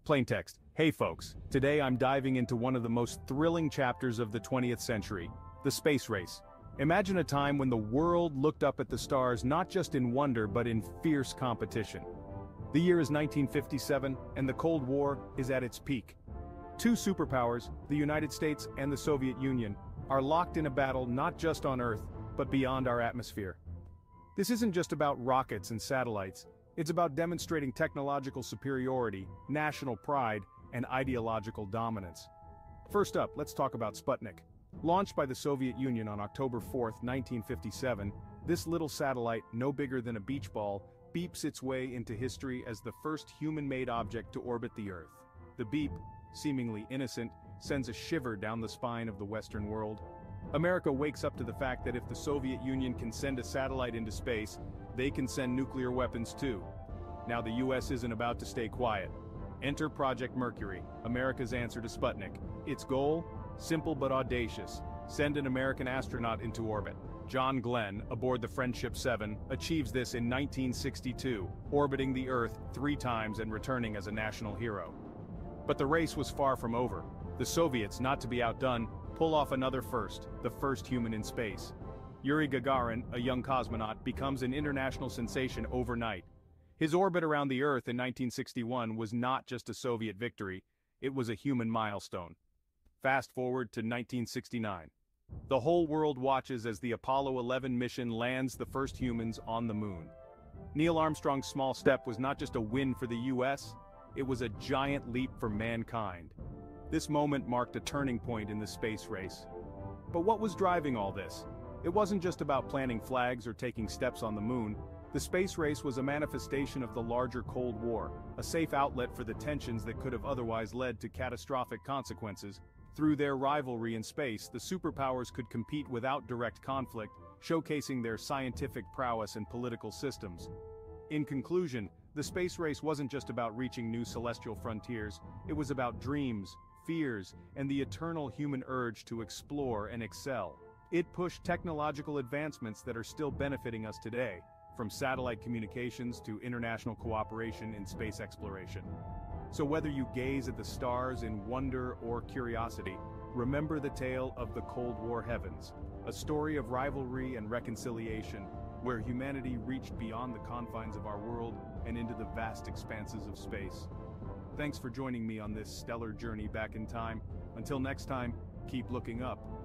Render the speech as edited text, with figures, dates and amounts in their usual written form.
Plain text. Hey folks, today I'm diving into one of the most thrilling chapters of the 20th century, the space race. Imagine a time when the world looked up at the stars not just in wonder but in fierce competition. The year is 1957, and the Cold War is at its peak. Two superpowers, the United States and the Soviet Union, are locked in a battle not just on Earth, but beyond our atmosphere. This isn't just about rockets and satellites. It's about demonstrating technological superiority, national pride, and ideological dominance. First up, let's talk about Sputnik. Launched by the Soviet Union on October 4, 1957, this little satellite, no bigger than a beach ball, beeps its way into history as the first human-made object to orbit the Earth. The beep, seemingly innocent, sends a shiver down the spine of the Western world. America wakes up to the fact that if the Soviet Union can send a satellite into space, they can send nuclear weapons too. Now the US isn't about to stay quiet. Enter Project Mercury, America's answer to Sputnik. Its goal? Simple but audacious. Send an American astronaut into orbit. John Glenn, aboard the Friendship 7, achieves this in 1962, orbiting the Earth 3 times and returning as a national hero. But the race was far from over. The Soviets, not to be outdone, pull off another first, the first human in space. Yuri Gagarin, a young cosmonaut, becomes an international sensation overnight. His orbit around the Earth in 1961 was not just a Soviet victory, it was a human milestone. Fast forward to 1969. The whole world watches as the Apollo 11 mission lands the first humans on the moon. Neil Armstrong's small step was not just a win for the US, it was a giant leap for mankind. This moment marked a turning point in the space race. But what was driving all this? It wasn't just about planting flags or taking steps on the moon. The space race was a manifestation of the larger Cold War, a safe outlet for the tensions that could have otherwise led to catastrophic consequences. Through their rivalry in space, the superpowers could compete without direct conflict, showcasing their scientific prowess and political systems. In conclusion, the space race wasn't just about reaching new celestial frontiers, it was about dreams, fears, and the eternal human urge to explore and excel. It pushed technological advancements that are still benefiting us today, from satellite communications to international cooperation in space exploration. So whether you gaze at the stars in wonder or curiosity, remember the tale of the Cold War heavens, a story of rivalry and reconciliation, where humanity reached beyond the confines of our world and into the vast expanses of space. Thanks for joining me on this stellar journey back in time. Until next time, keep looking up.